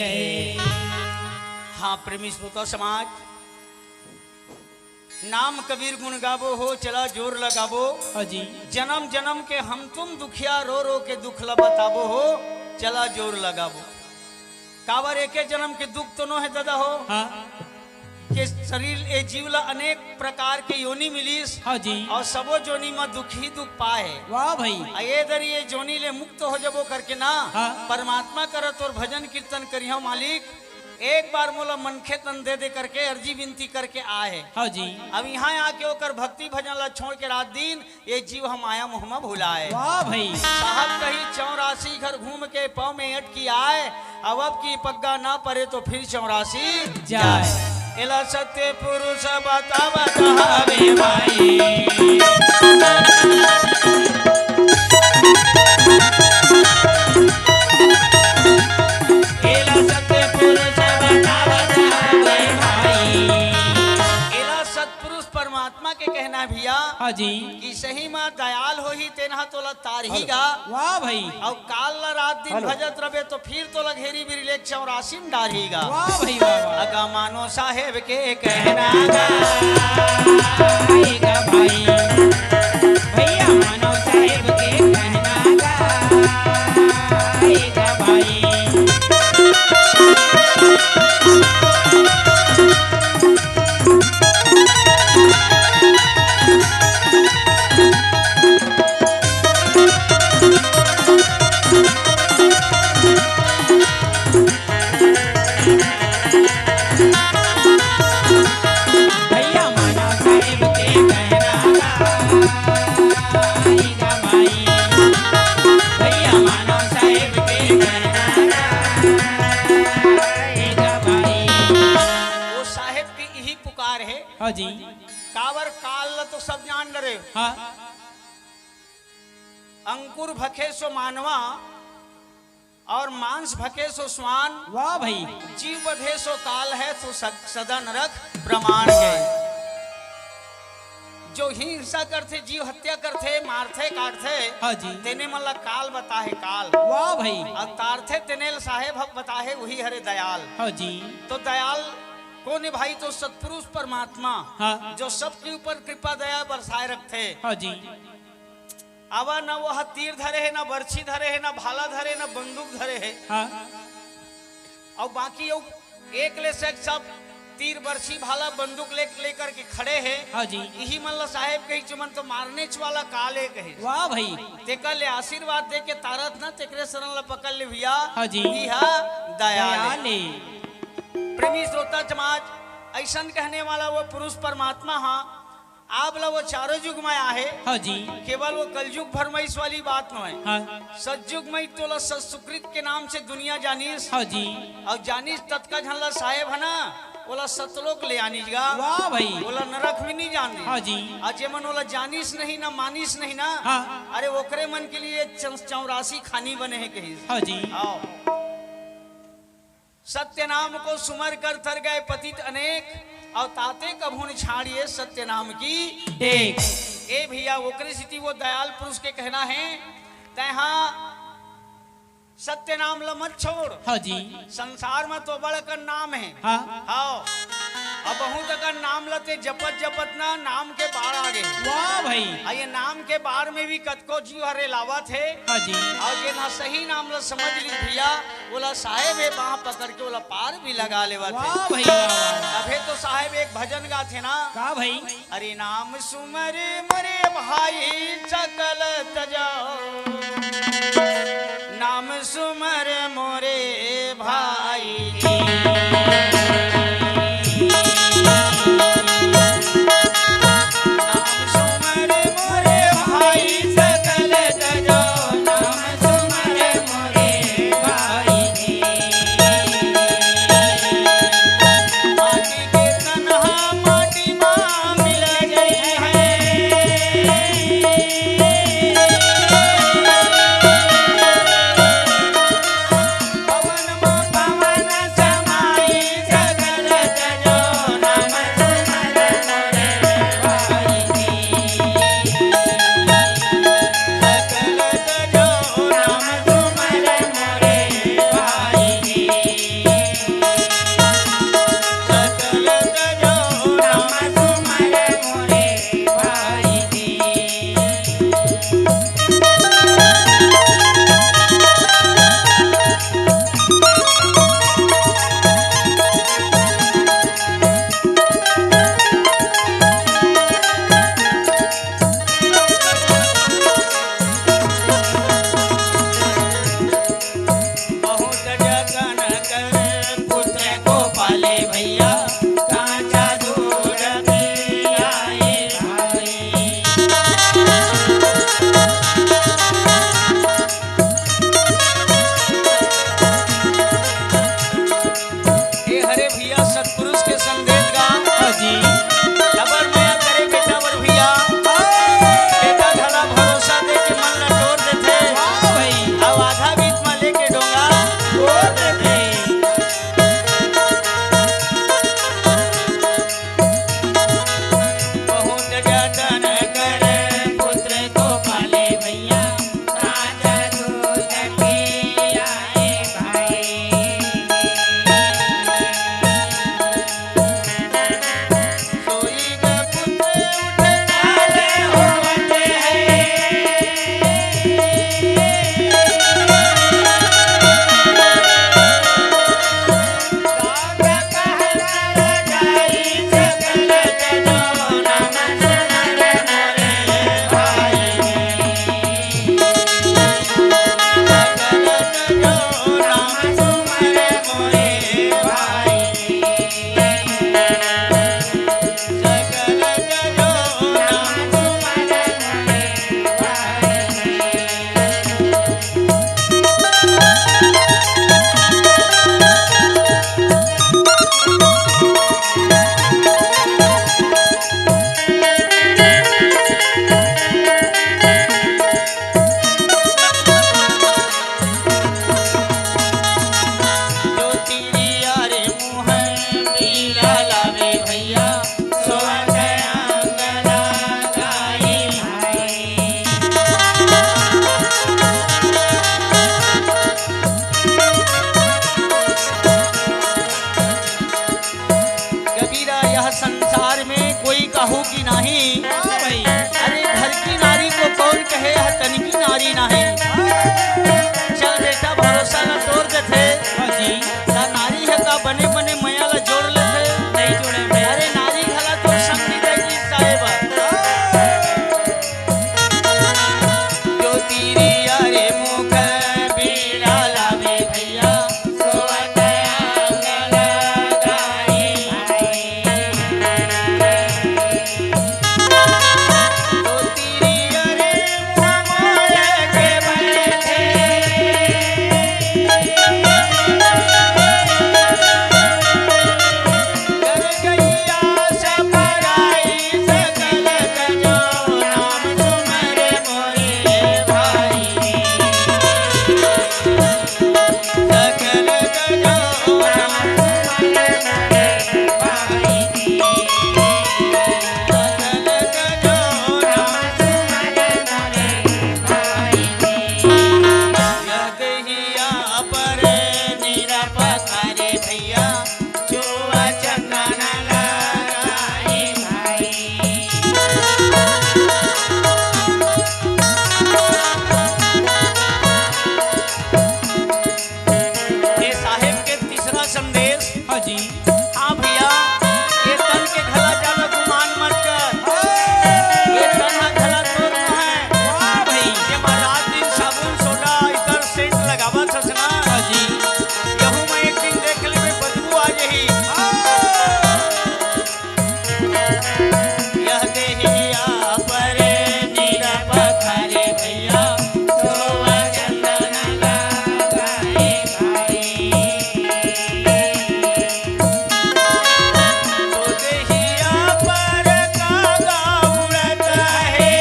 जय। हाँ प्रेमी श्रोता समाज, नाम कबीर गुण गाबो हो, चला जोर लगाबो। हाँ जी। जन्म जन्म के हम तुम दुखिया, रो रो के दुख ला बताबो हो, चला जोर लगाबो। कावर एके जन्म के दुख तो नो है दादा हो। हाँ के शरीर ए जीवला अनेक प्रकार के योनि मिलीस। हाँ जी। और सबो जोनी में दुख ही दुख पाए। वाह भाई। ये दर ये जोनी ले मुक्त हो जबो करके ना। हाँ। परमात्मा करत और भजन कीर्तन करियो मालिक, एक बार मोला मनखे तन दे दे करके अर्जी विनती करके आए। हाँ जी। अब यहाँ आके होकर भक्ति भजन ला छोड़ के रात दिन ये जीव हम आया मुहमा भुलाए। वाह भाई। साहब कही 84 घर घूम के पाँव में अटकी आए, अब की पग्गा ना पड़े तो फिर 84 जाए। एला सत्य पुरुष बता बतावे भाई। एला सत्य पुरुष बता बतावे भाई। एला सत्पुरुष परमात्मा के कहना भैया। हाँ जी। कि सही माँ दयाल हो ही तेना तोला तारहीगा। वाह भाई। और काल ला रात दिन भजत रहे तो फिर तो घेरी बिरी लेक 84 में डारहीगा। वाह भाई वाह। अगा मानो साहेब के कहना गा भाई भैया मानो साहेब के कहना गाएगा भाई। भैया मानो साहेब के कहना गाएगा भाई। भैया मानो साहेब के कहना गाएगा भाई। वो साहेब की यही पुकार है। हाँ जी। कावर काल ला तो सब जान डरे। हाँ अंकुर भखे सो मानवा और मांस भखे सो स्वान। वाह भाई। जीव बधे सो काल है तो सदा नरक प्रमाण है। जो हिंसा करते, जीव हत्या करते, मारते काटते, हाँ जी। तेने मतलब काल बता है काल। वाह भाई। और तारथे तेनेल साहेब हक बता है वही हरे दयाल। हाँ जी। तो दयाल कौन है भाई? तो सत्पुरुष परमात्मा। हाँ। जो सबके ऊपर कृपा दया बरसाए रखते। हाँ जी। अब न वह तीर धरे है, न बर्छी धरे है, न भाला धरे, न बंदूक धरे है। हाँ और बाकी एक ले से सब तीर बर्छी भाला बंदूक लेकर के खड़े हैं। हाँ जी। यही मल्ला साहेब कही चुमन तो मारने वाला काले कहे। वाह भाई। तेकर ले आशीर्वाद दे के तारत न तेकरे शरण ला पकड़ ले भैया। हाँ जी। दयाले प्रेमी श्रोता समाज, ऐसा कहने वाला वो पुरुष परमात्मा। हाँ आप ला वो चारों युग में आहे। हाँ जी। केवल वो कलयुग भरमईस वाली बात न है। हाँ। सतयुग में तो ला सुकृत के नाम से दुनिया जानीस। हाँ जी। और जानीस तत्का झनला साहेब है ना, बोला सतलोक ले आनीगा। वाह भाई। बोला नरक भी नहीं जान दी। हाँ जी। आज मन बोला जानीस नहीं ना मानीस नहीं ना। हाँ। अरे ओकरे मन के लिए 84 खानी बने हैं कहीं। हाँ जी। आओ सत्य नाम को सुमर कर थर गए पतित अनेक, और ताते कभून छाड़िए सत्य नाम की टेक। ए भैया ओकरे स्थिति वो दयाल पुरुष के कहना है। तहाँ सत्य नाम ला मत छोड़। हाँ जी। संसार में तो बड़ का नाम है। हाँ। आओ अब बहुत अगर नाम लते जपत जपत ना नाम के बाढ़ आ गए। वाह भाई। ये नाम के बाढ़ में भी कतको जीव हरे लावत है। हाँ जी। और ये ना सही नाम ला समझ ली भैया, बोला साहेब है बाह पकड़ के बोला पार भी लगा ले। वाह भाई वाह। अबे तो साहेब एक भजन गाथे ना। का भाई? अरे नाम सुमर मरे भाई सकल तजाओ, नाम सुमर मोरे भाई। पवन बहू की नहीं। हाँ भाई अरे घर की नारी को कौन कहे है तन की नारी नहीं। चल बेटा भरोसा न तोड़ देते। हाँ जी ता नारी है का बने बने मैया ला जोड़ लेते। नहीं जोड़े भाई अरे नारी घला तो शक्ति देगी साहेब। जो तीरी अरे मुख बीड़ा लावे भैया सोवत आंगन गाई जो तीरी अरे मुँह मोड़ के बैठे कर गैया सफराई सकल गजो नाम सुमर मोरे भाई सकल गजो नाम सुमर मोरे भाई सकल गजो नाम सुमर मोरे भाई यदहिया पर नीरा पखारे भैया जुआ चंदन लगाई भाई ये साहेब के तीसरा संदेश। हाँ जी हाँ भैया ये तन के घला ज्यादा गुमान मत कर। ये तन हा घला तोर न है। हाँ भाई ये रात दिन साबुन सोडा इतर सेंट लगावा थस ना। हाँ जी यहू में एक दिन देख लेबे बदबू आ जही। यह देहिया पर नीरा पखारे भैया सोवा चंदन लगाई भाई तो देहिया पर कागा उड़त है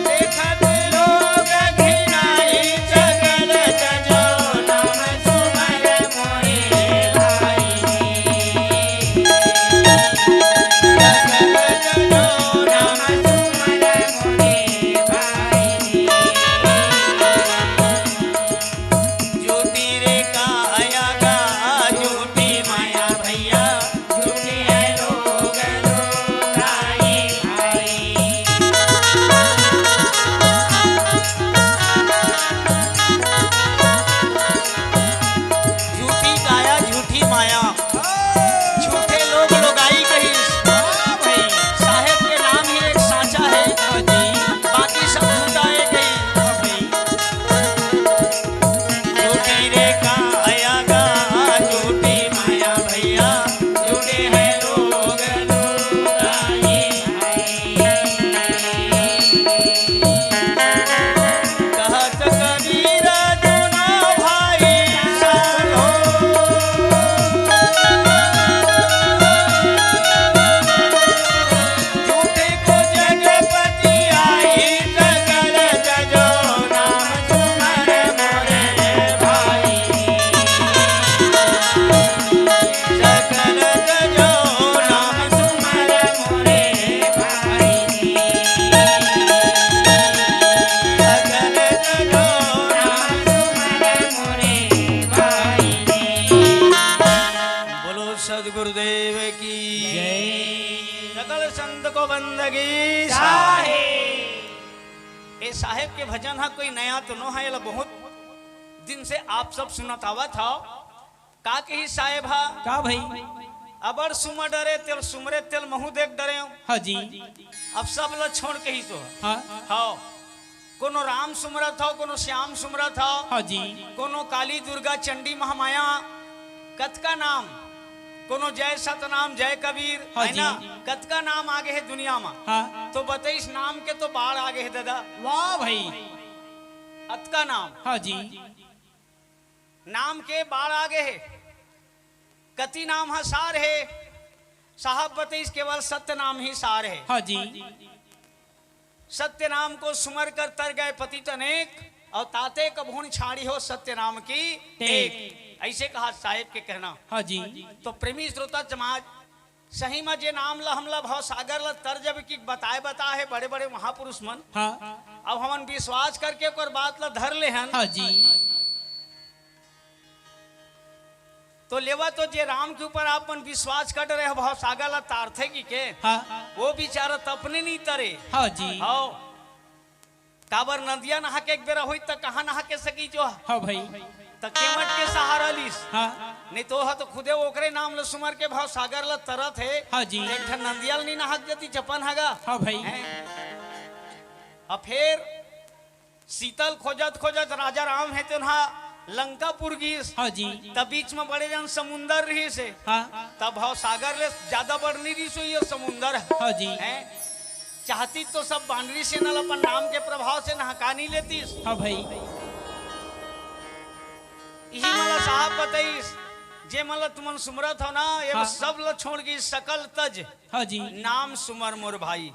देखत लोग घिनाई सकल गजो नाम सुमर मोरे भाई सकल गजो नाम सुमर मोरे भाई झूठी रे काया गा झूठी माया भैया झूठी है लोग लोगाई भाई झूठी काया झूठी माया झूठे लोग लोगाई कहिस। भाई साहेब के नाम ही एक साचा है हाँ जी बाकी सब झूठा है कहीं। हाँ भाई झूठी रे काया गा झूठी माया भैया झूठे हैं लोग लोगाई कहत कबीरा दुना भाई सालो झूठे को जगपति आई सकल गजो नाम सुमर मोरे भाई सकल गजो नाम सुमर मोरे भाई सकल गजो नाम सुमर मोरे भाई बोलो सदगुरुदेव की जय सकल संत को बंदगी साहेब। ए साहेब के भजन हा कोई नया तो न है ये बहुत दिन से आप सब सुनत आवत हो। का कही साहेब हा का भाई अबर सुमर डरे तेल सुमरे तेल महू देख डरे हाँ जी अब सब ल छोड़ के ही तो हाँ हाँ कोनो राम सुमरत हो कोनो श्याम सुमरत हो हाँ जी कोनो काली दुर्गा चंडी महामाया कतका नाम कोनो जय सतनाम जय कबीर हाँ है ना जी। कतका नाम आगे है दुनिया में। हाँ तो बताइस नाम के तो बाढ़ आगे है दादा। वाह भाई अतका नाम हाँ जी नाम के बाढ़ आगे है। कति नाम है सार है साहब बताइस केवल सत्य नाम ही सार है। हाँ जी सत्य नाम को सुमर कर तर गए पतित अनेक और ताते कभून छाड़ी हो सत्य नाम की टेक। ऐसे कहा साहेब के कहना। हाँ जी तो प्रेमी श्रोता समाज सही में जे नाम ला हमला भाव सागर ला तर जब की बता है बड़े बड़े महापुरुष मन। हाँ अब हमन विश्वास करके ओकर बात ला धर ले हन। हाँ जी तो लेवा तो जे राम के ऊपर आपन विश्वास कर रहे भाव सागर ला तारथे की के हाँ वो बेचारा तपने नहीं तरे हाँ जी हाँ काबर नदिया नहा के एक बेरा हुई तो कहाँ नहा के सकी जो हाँ भाई केमट के सहारा लीस हाँ नहीं तो तो खुदे ओकरे नाम ल सुमर के भाव सागर ला तरत है हाँ जी एक ठन नंदियाल नहीं नहक जती चपन हगा हाँ भाई अब फिर शीतल खोजत खोजत राजा राम है तो लंकापुर गीस हाँ जी तब बीच में बड़े जन समुंदर रही से हाँ तब भाव सागर ले ज्यादा बढ़ नहीं रही सो ये समुंदर हाँ जी है चाहती तो सब बांडरी से नल अपन नाम के प्रभाव से नहका नहीं लेती हाँ भाई यही मला साहब बताइस जे मला तुमन सुमरत हो ना ये हाँ। सब ल छोड़ गई सकल तज हाँ जी नाम सुमर मोर भाई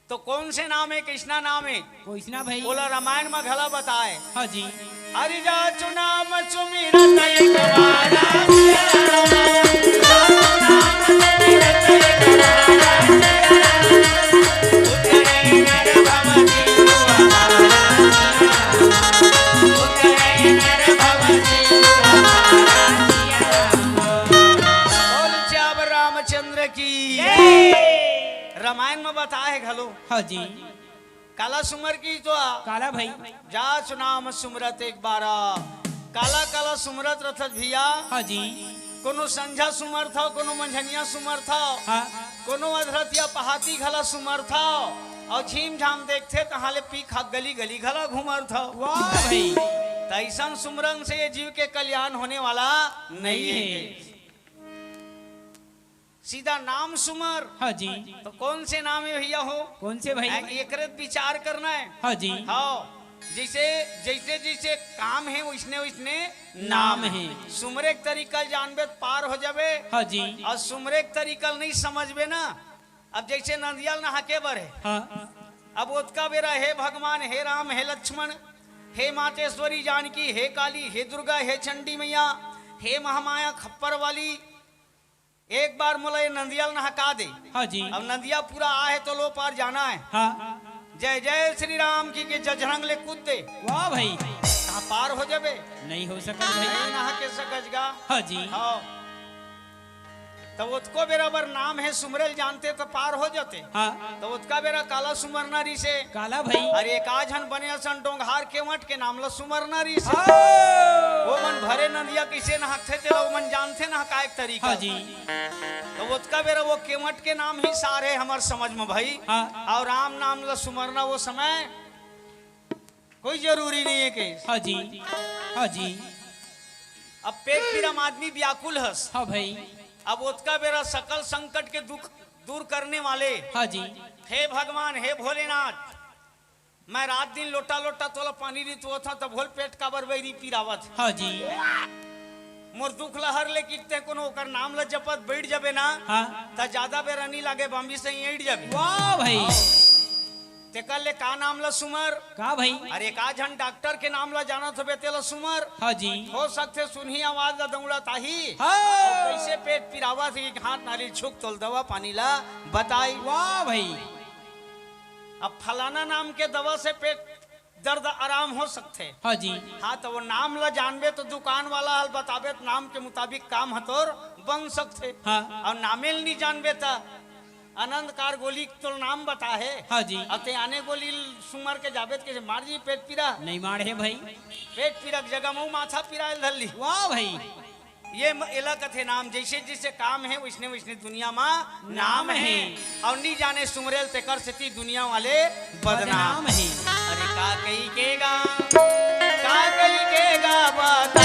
तो कौन से नाम है कृष्णा नाम है कोइसना भाई बोला रामायण में घला बताए हाँ जी हरिजा चुनाम सुमिरत एक बारा बोल चाव रामचंद्र की रामायण में बताए घलो हाँ जी काला सुमर की तो काला भाई जा सुनाम सुमरत एक बारा काला काला सुमरत रथत भिया हाँ जी कोनो संझा सुमर था कोनो मंझनिया सुमर था हाँ कोनो अधरतिया पहाती घला सुमर था और झीम झाम देखते कहाँ ले पी खा गली गली घला घूमर था वाह भाई तैसन सुमरन से ये जीव के कल्याण होने वाला नहीं है सीधा नाम सुमर हाँ जी तो कौन से नाम है भैया हो कौन से भाई एक विचार करना है हाँ जी हाँ जैसे जैसे जैसे काम है वैसने वैसने नाम है सुमरे के तरीका जानबे तो पार हो जाबे हाँ जी और सुमरे के तरीका नहीं समझबे ना अब जैसे नंदियाल नहा के बर है हाँ अब उसका बेरा हे भगवान हे राम हे लक्ष्मण हे मातेश्वरी जानकी हे काली हे दुर्गा हे चंडी मैया हे महामाया खप्पर वाली एक बार मोला ये नंदियाल नहका दे हाँ जी अब नंदिया पूरा आ है तो लो पार जाना है हाँ जय जय श्री राम की के जजरंग ले कूद दे वाह भाई कहाँ पार हो जाबे नहीं हो सका भाई नहीं नहा के सकजगा हाँ जी हाँ तो उसको बराबर नाम है सुमरल जानते तो पार हो जाते हाँ तो उसका बेरा काला सुमरनारी से काला भाई अरे एक आजन बने सन डोंगहार के मठ के नाम ला सुमरनारी से हाँ वो मन भरे नदिया कैसे नहाते थे वो मन जानते ना का एक तरीका हाँ जी तो उसका बेरा वो केमट के नाम ही सारे हमार समझ में भाई हाँ और राम नाम ला सुमरना वो समय कोई जरूरी नहीं है के हाँ जी हाँ जी अब पेट पीरम आदमी व्याकुल हस हाँ भाई अब उसका बेरा सकल संकट के दुख दूर करने वाले हाँ जी हे भगवान हे भोलेनाथ मैं रात दिन लोटा लोटा तोला पानी दी तो था तो भोल पेट का बरबैरी पीरावत हाँ जी मोर दुख लहर ले किते कोनो ओकर नाम ल जपत बैठ जाबे ना हाँ त ज्यादा बेरनी लागे बम्बी से ईट जाबे वाह भाई तेकर ले का नाम ल सुमर का भाई अरे का झन डॉक्टर के नाम ल जानत होबे तेला सुमर हाँ जी हो सकते सुनही आवाज ल दौड़ा ताही हाँ कैसे पेट पिरावा थी हाथ नाली छुक तोल दवा पानी ला बताई वाह भाई अब फलाना नाम के दवा से पेट दर्द आराम हो सकते हाँ जी हाँ तो वो नाम ला जानबे तो दुकान वाला हल बताबे तो नाम के मुताबिक काम हतोर बन सकते हाँ और नामेल नहीं जानबे तो आनंद कार गोली तो नाम बता है हाँ जी अते आने गोली सुमर के जाबे के मार जी पेट पीरा नहीं मार है भाई पेट पीरा जगह मऊ माथा पीरा धरली वाह भाई ये एला कथे नाम जैसे जैसे काम है वैसने वैसने दुनिया में नाम है और नहीं जाने सुमरेल ते कर सती दुनिया वाले बदनाम है अरे का कही केगा बता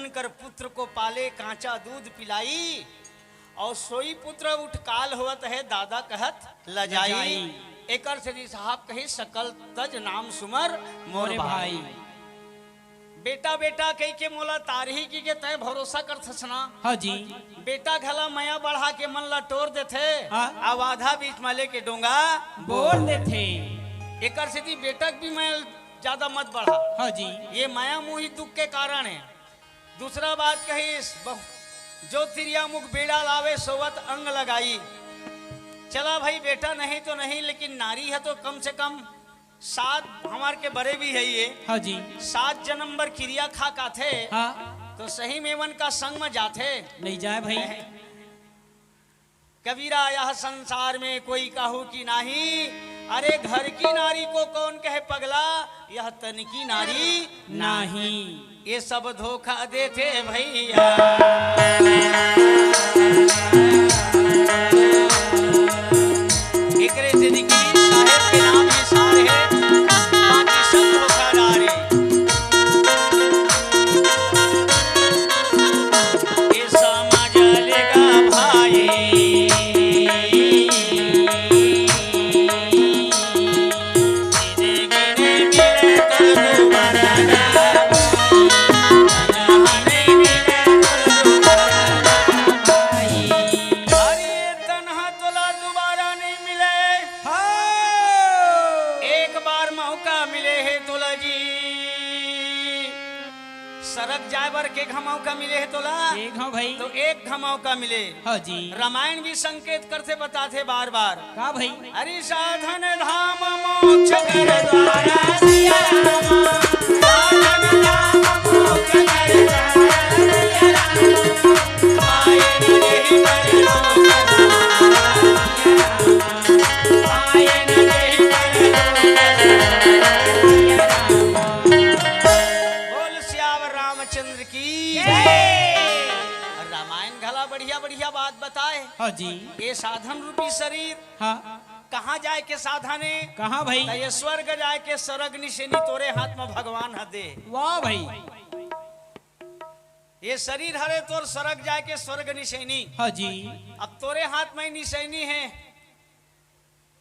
बनकर पुत्र को पाले कांचा दूध पिलाई और सोई पुत्र उठ काल होवत है दादा कहत लजाई एकर श्री साहब कही सकल तज नाम सुमर मोर मोरे भाई भाई बेटा बेटा कही के मोला तारही की के तय भरोसा कर थसना हाँ जी बेटा घला मया बढ़ा के मन ला तोड़ देथे हाँ। अब आधा बीच मले के डोंगा बोल देते एकर सिद्धि बेटा भी मैं ज्यादा मत बढ़ा हाँ जी ये माया मोही दुख के कारण है दूसरा बात कही जो तिरिया मुख बेड़ा लावे सोवत अंग लगाई चला भाई बेटा नहीं तो नहीं लेकिन नारी है तो कम से कम 7 हमार के बड़े भी है ये हाँ जी 7 जन्म बर क्रिया खा का थे हाँ तो सही मेवन का संग में जाते नहीं जाए भाई कबीरा यह संसार में कोई कहू की नाही अरे घर की नारी को कौन कहे पगला यह तन की नारी नहीं ये सब धोखा देते भैया एकरे से निकली साहेब के नाम ही सार है बाकी सब धोखादार है ये समाज लेगा भाई सरक जाए बर के घमाव का मिले है तोला एक हाँ भाई तो एक घमाव का मिले हाँ जी रामायण भी संकेत करते बताते बार बार का भाई हरि साधन धाम मोक्ष कर द्वारा सिया रामा साधन धाम मोक्ष कर द्वारा सिया रामा आए न देहि पर आए न देहि बोल श्यावर रामचंद्र की रामायण घला बढ़िया बढ़िया बात बताए हाँ जी ये साधन रूपी शरीर हाँ कहाँ जाए के साधन है कहाँ भाई तो ये स्वर्ग जाए के सरग निशेनी तोरे हाथ में भगवान हदे वाह भाई ये शरीर हरे तोर सरग जाए के स्वर्ग निशेनी हाँ जी अब तोरे हाथ में निशेनी है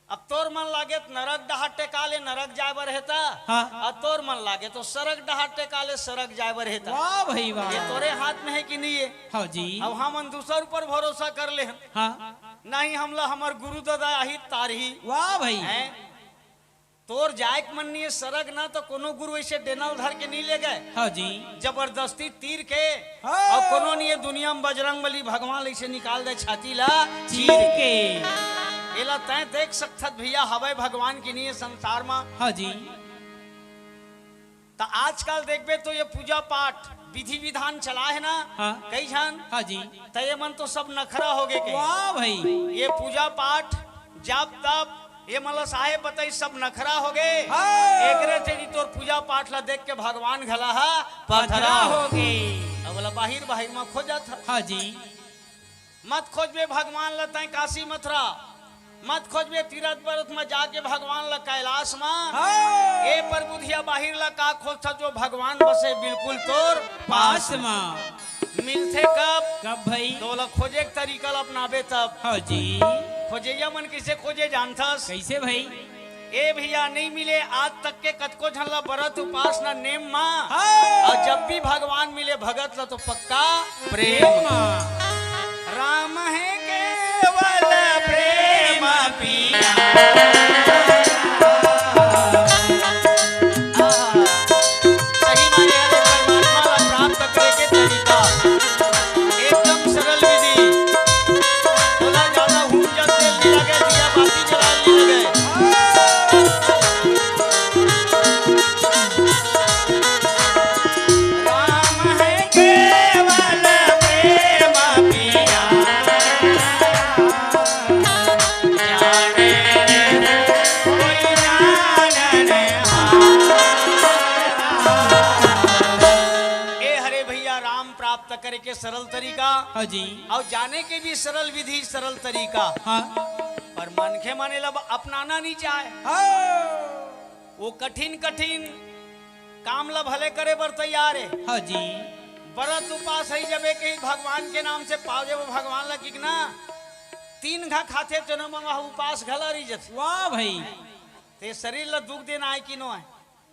अब तोर मन लागे तो नरक डहाट टेकाले नरक जाए बर हेता हाँ। अब तोर मन लागे तो सरग डहाट टेकाले सरग जाए बर हेता वाह भाई वाह ये तोरे हाथ में है कि नहीं है हाँ जी अब हम दूसर ऊपर भरोसा कर ले हाँ नहीं हमला हमार गुरु दादा आही तारही वाह भाई हैं तोर जाए के मन नहीं है सरग ना तो कोनो गुरु ऐसे डेनल धर के नहीं ले गए हाँ जी जबरदस्ती तीर के हाँ। और कोनो नहीं है दुनिया में बजरंगबली भगवान ऐसे निकाल दे छाती ला चीर के एला तय देख सकत भैया हवे भगवान की नहीं है संसार में हाँ जी तो आजकल देखबे तो ये पूजा पाठ विधि विधान चला है ना हाँ। कई जन हाँ जी तो ये मन तो सब नखरा हो गए के वाह भाई ये पूजा पाठ जब तब ये मतलब साहेब बताई सब नखरा हो गए हाँ। एकरे से जी तोर पूजा पाठ ला देख के भगवान घला हा पथरा हो गए अब बोला बाहिर बाहिर में खोजत ह। हाँ जी मत खोजबे भगवान ला तय काशी मथुरा मत खोजबे तीरथ पर्वत में जाके भगवान ला कैलाश में हाँ। ए पर बुधिया बाहिर ला का खोजता जो भगवान बसे बिल्कुल तोर पास में मिलते कब कब भाई तो ला खोजे के तरीका ला अपनाबे तब हाँ जी खोजैया मन किसे खोजे जानथस कैसे भाई ए भैया नहीं मिले आज तक के कतको झनला बरत उपासना नेम माँ हाँ। और जब भी भगवान मिले भगत ला तो पक्का प्रेम प्रेम राम है केवल प्रेम पिया सही माने हरे परमात्मा ला प्राप्त करे के तरीका एकदम सरल विधि थोड़ा ज्यादा हुम जल तेल नहीं लगे दिया बाती जला नहीं लगे राम है केवल प्रेम पिया जाने कोई जानने ए हरे भैया राम प्राप्त करे के सरल तरीका हाँ जी और जाने के भी सरल विधि सरल तरीका हाँ पर मन के माने लब अपनाना नहीं चाहे हाँ। वो कठिन कठिन काम ला भले करे बर तैयार है हाँ जी व्रत उपास है जब एक ही भगवान के नाम से पावे वो भगवान लगी ना 3 घा खाते तो न मंगा उपास घला रही जत वाह भाई ते शरीर ला दुख देना है कि नो है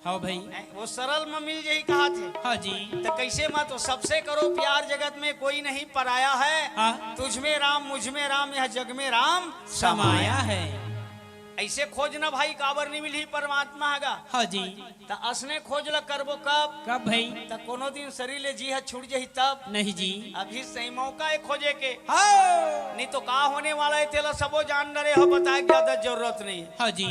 हाँ भाई वो सरल में मिल जाही कहा थे हाँ जी तो कैसे मत तो सबसे करो प्यार जगत में कोई नहीं पराया है हाँ। तुझ में राम मुझ में राम यह जग में राम समाया है ऐसे खोजना भाई काबर नहीं मिली परमात्मा हैगा हाँ जी तो असने खोज ल करबो कब कब भाई तो कोनो दिन शरीर ले जी है छूट जाही तब नहीं जी अभी सही मौका है खोजे के हाँ नहीं तो का होने वाला है तेला सबो जान रहे हो बताए ज्यादा जरूरत नहीं है हाँ जी